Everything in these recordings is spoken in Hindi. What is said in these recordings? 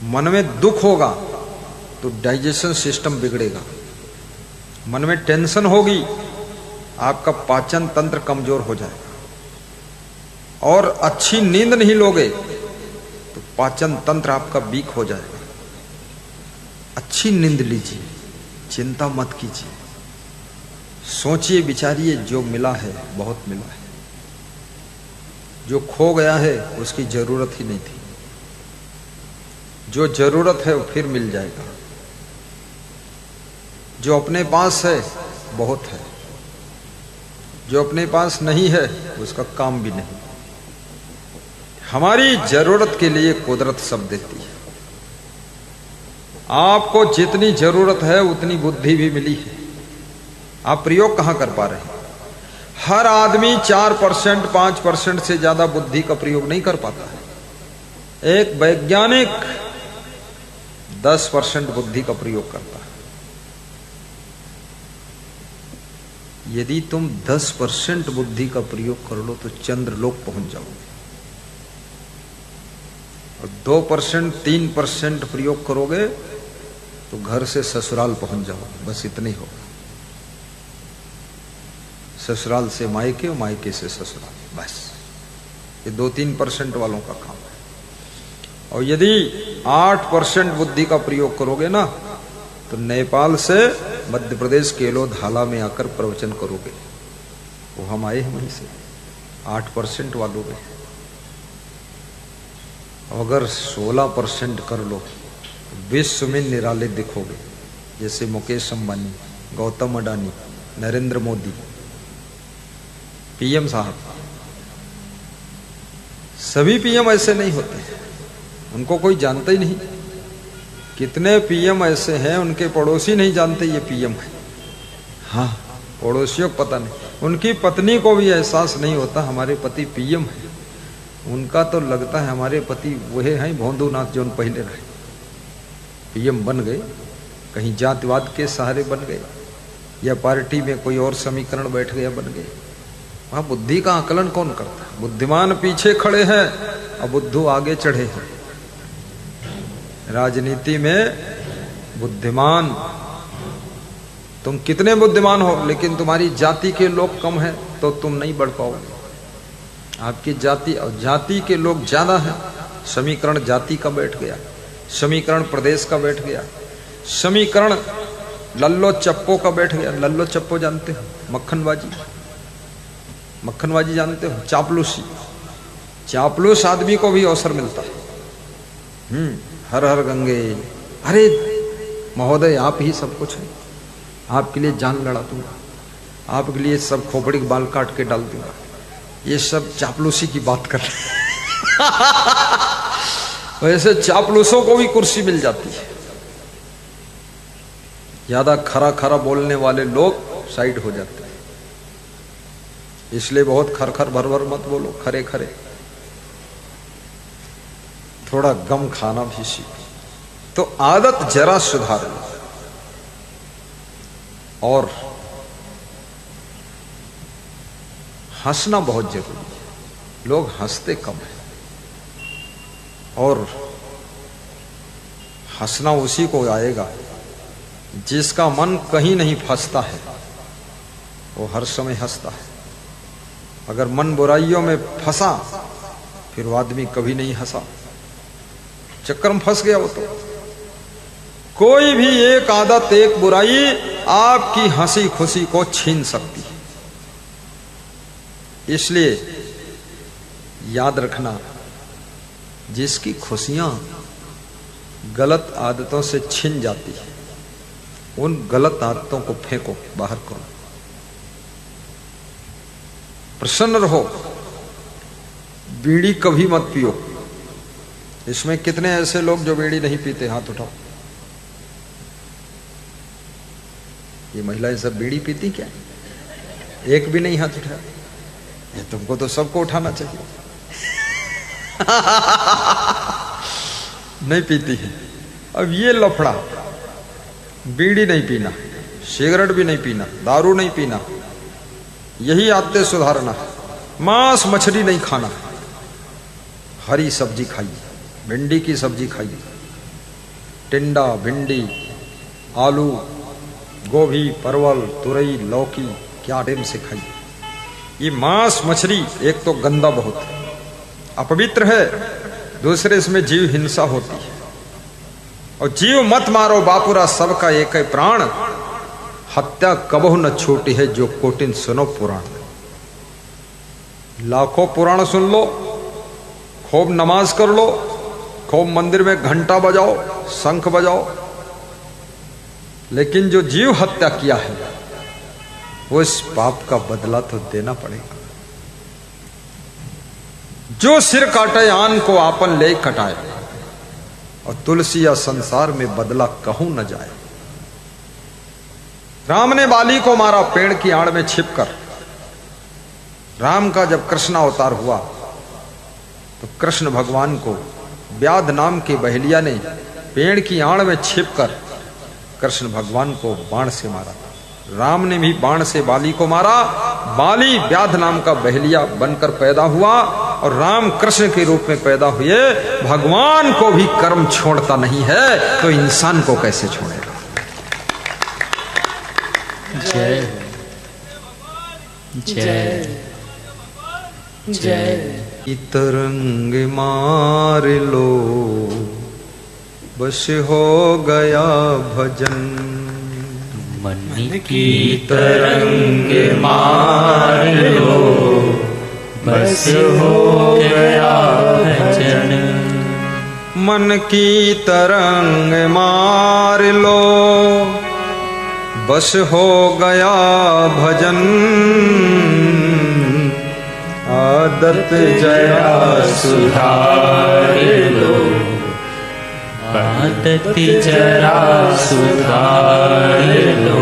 मन में दुख होगा तो डाइजेशन सिस्टम बिगड़ेगा, मन में टेंशन होगी आपका पाचन तंत्र कमजोर हो जाएगा, और अच्छी नींद नहीं लोगे तो पाचन तंत्र आपका वीक हो जाएगा। अच्छी नींद लीजिए, चिंता मत कीजिए, सोचिए विचारिए, जो मिला है बहुत मिला है, जो खो गया है उसकी जरूरत ही नहीं थी, जो जरूरत है वो फिर मिल जाएगा, जो अपने पास है बहुत है, जो अपने पास नहीं है उसका काम भी नहीं। हमारी जरूरत के लिए कुदरत सब देती है। आपको जितनी जरूरत है उतनी बुद्धि भी मिली है, आप प्रयोग कहां कर पा रहे हैं? हर आदमी 4% 5% से ज्यादा बुद्धि का प्रयोग नहीं कर पाता है। एक वैज्ञानिक 10% बुद्धि का प्रयोग करता है। यदि तुम 10% बुद्धि का प्रयोग कर लो तो चंद्रलोक पहुंच जाओगे, और 2% 3% प्रयोग करोगे तो घर से ससुराल पहुंच जाओगे। बस इतना ही होगा। ससुराल से मायके और मायके से ससुराल, बस ये 2-3% वालों का काम है। और यदि 8% बुद्धि का प्रयोग करोगे ना तो नेपाल से मध्य प्रदेश केलो धाला में आकर प्रवचन करोगे। वो हम आए हैं वहीं से, 8% वालों में। अगर 16% कर लो तो विश्व में निराले दिखोगे, जैसे मुकेश अंबानी, गौतम अडानी, नरेंद्र मोदी, पीएम साहब। सभी पीएम ऐसे नहीं होते, उनको कोई जानता ही नहीं। कितने पीएम ऐसे हैं उनके पड़ोसी नहीं जानते ये पीएम है। हाँ, पड़ोसियों को पता नहीं, उनकी पत्नी को भी एहसास नहीं होता हमारे पति पीएम है। उनका तो लगता है हमारे पति वही हैं भोंदूनाथ जो पहले रहे, पीएम बन गए, कहीं जातिवाद के सहारे बन गए, या पार्टी में कोई और समीकरण बैठ गया बन गए। वहां बुद्धि का आकलन कौन करता है? बुद्धिमान पीछे खड़े हैं और बुद्धू आगे चढ़े हैं। राजनीति में बुद्धिमान, तुम कितने बुद्धिमान हो लेकिन तुम्हारी जाति के लोग कम हैं तो तुम नहीं बढ़ पाओगे। आपकी जाति और जाति के लोग ज्यादा हैं, समीकरण जाति का बैठ गया, समीकरण प्रदेश का बैठ गया, समीकरण लल्लो चप्पो का बैठ गया। लल्लो चप्पो जानते हो? मक्खनबाजी, मक्खनबाजी जानते हो? चापलूसी, चापलूस आदमी को भी अवसर मिलता है। हर हर गंगे, अरे महोदय आप ही सब कुछ है, आपके लिए जान लड़ा दूंगा, आपके लिए सब खोपड़ी के बाल काट के डाल दूंगा। ये सब चापलूसी की बात कर रहे। वैसे चापलूसों को भी कुर्सी मिल जाती है। ज्यादा खरा खरा बोलने वाले लोग साइड हो जाते हैं, इसलिए बहुत खर खर भर भर मत बोलो, खरे खरे। थोड़ा गम खाना भी सीखो। तो आदत जरा सुधार लो। और हंसना बहुत जरूरी है। लोग हंसते कम है, और हंसना उसी को आएगा जिसका मन कहीं नहीं फंसता है, वो हर समय हंसता है। अगर मन बुराइयों में फंसा फिर वो आदमी कभी नहीं हंसा, चक्कर में फंस गया वो। तो कोई भी एक आदत, एक बुराई आपकी हंसी खुशी को छीन सकती है। इसलिए याद रखना, जिसकी खुशियां गलत आदतों से छिन जाती है, उन गलत आदतों को फेंको, बाहर करो। प्रसन्न रहो। बीड़ी कभी मत पियो। इसमें कितने ऐसे लोग जो बीड़ी नहीं पीते? हाथ उठाओ। ये महिलाएं सब बीड़ी पीती क्या? एक भी नहीं हाथ उठाया। ये तुमको तो सबको उठाना चाहिए। नहीं पीती है। अब ये लफड़ा, बीड़ी नहीं पीना, सिगरेट भी नहीं पीना, दारू नहीं पीना, यही आदतें सुधारना है। मांस मछली नहीं खाना, हरी सब्जी खाइए, भिंडी की सब्जी खाइए, टिंडा, भिंडी, आलू, गोभी, परवल, तुरई, लौकी क्या डेम से खाई। ये मांस मछली एक तो गंदा बहुत है, अपवित्र है, दूसरे इसमें जीव हिंसा होती है। और जीव मत मारो बापुरा सबका एक है प्राण, हत्या कबहु न छूटी है जो कोटिन सुनो पुराण। लाखों पुराण सुन लो, खूब नमाज कर लो, खूब मंदिर में घंटा बजाओ, शंख बजाओ, लेकिन जो जीव हत्या किया है वो इस पाप का बदला तो देना पड़ेगा। जो सिर काटे आन को आपन ले कटाए, और तुलसी या संसार में बदला कहूं न जाए। राम ने बाली को मारा पेड़ की आड़ में छिपकर। राम का जब कृष्ण अवतार हुआ तो कृष्ण भगवान को व्याध नाम की बहेलिया ने पेड़ की आड़ में छिपकर कृष्ण भगवान को बाण से मारा। राम ने भी बाण से बाली को मारा। बाली व्याध नाम का बहेलिया बनकर पैदा हुआ और राम कृष्ण के रूप में पैदा हुए। भगवान को भी कर्म छोड़ता नहीं है तो इंसान को कैसे छोड़ेगा। जय जय जय। तरंग मार लो बस हो गया भजन, मन की तरंग मार लो बस हो गया भजन। मन की तरंग मार लो बस हो गया भजन। आदत जरा सुधार लो, आदत जरा सुधार लो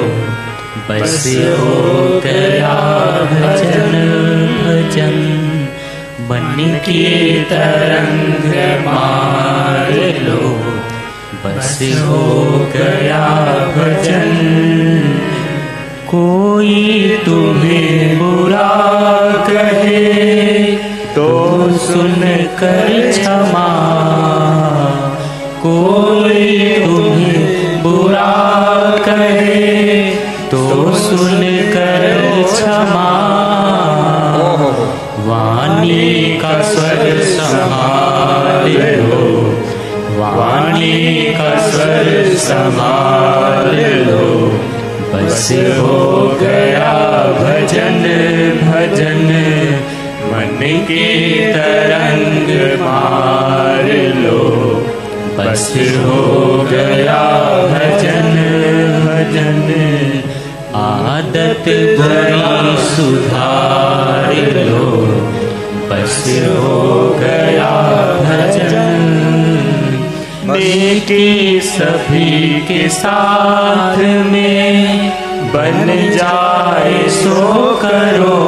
बस हो गया भजन भजन। मन की तरंग मार लो बस हो गया भजन। कोई तुम्हें बुरा कहे तो सुन कर क्षमा, कोई तुम्हें बुरा कहे तो सुन कर क्षमा। वाणी का स्वर संभाल लो, वाणी का स्वर संभाल लो बस हो गया भजन भजन। मन की तरंग मार लो बस हो गया भजन भजन। आदत बड़ी सुधार लो बस हो गया भजन। नेकी सभी के साथ में बन जाए सो करो,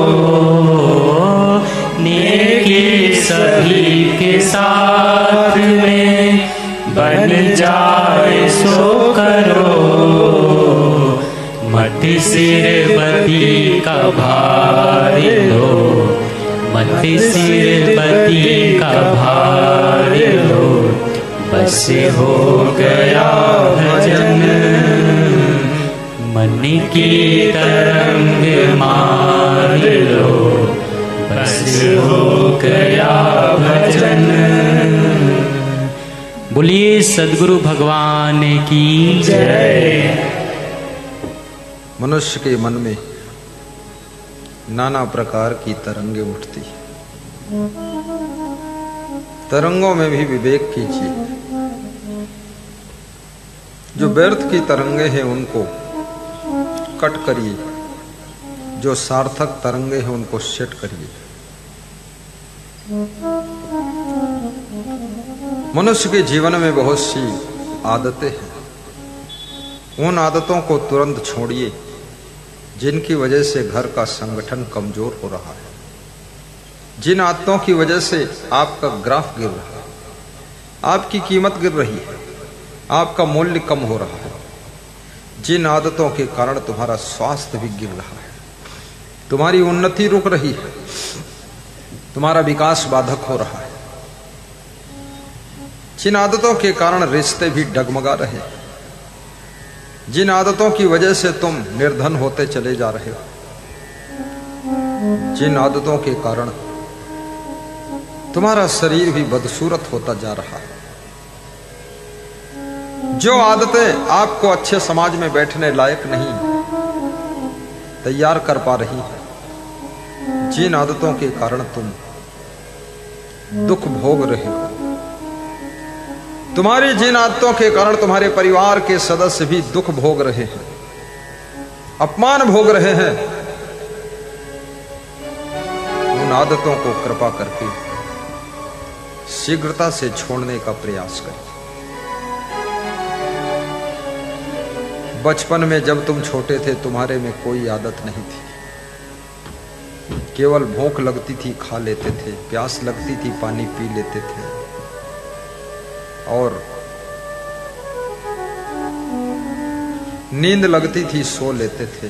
नेकी सभी के साथ में बन जाए सो करो। मत सिर बदी का भार लो, मत सिर बदी का भार लो बस हो गया भजन। मन की तरंग मार लो बस हो गया भजन। बोलिए सद्गुरु भगवान की जय। मनुष्य के मन में नाना प्रकार की तरंगे उठती है। तरंगों में भी विवेक कीजिए। जो व्यर्थ की तरंगे हैं उनको कट करिए, जो सार्थक तरंगे हैं उनको सेट करिए। मनुष्य के जीवन में बहुत सी आदतें हैं। उन आदतों को तुरंत छोड़िए जिनकी वजह से घर का संगठन कमजोर हो रहा है, जिन आदतों की वजह से आपका ग्राफ गिर रहा है, आपकी कीमत गिर रही है, आपका मूल्य कम हो रहा है, जिन आदतों के कारण तुम्हारा स्वास्थ्य भी गिर रहा है, तुम्हारी उन्नति रुक रही है, जिन आदतों के कारण रिश्ते भी डगमगा रहे, जिन आदतों की वजह से तुम निर्धन होते चले जा रहे हो, जिन आदतों के कारण तुम्हारा शरीर भी बदसूरत होता जा रहा है, जो आदतें आपको अच्छे समाज में बैठने लायक नहीं तैयार कर पा रही है, जिन आदतों के कारण तुम दुख भोग रहे हो, तुम्हारी जिन आदतों के कारण तुम्हारे परिवार के सदस्य भी दुख भोग रहे हैं, अपमान भोग रहे हैं, उन आदतों को कृपा करके शीघ्रता से छोड़ने का प्रयास करें। बचपन में जब तुम छोटे थे तुम्हारे में कोई आदत नहीं थी, केवल भूख लगती थी खा लेते थे, प्यास लगती थी पानी पी लेते थे, और नींद लगती थी सो लेते थे।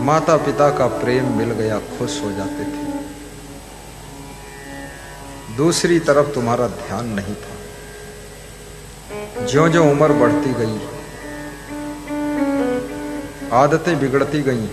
माता पिता का प्रेम मिल गया खुश हो जाते थे। दूसरी तरफ तुम्हारा ध्यान नहीं था। ज्यों-ज्यों उम्र बढ़ती गई, आदतें बिगड़ती गईं,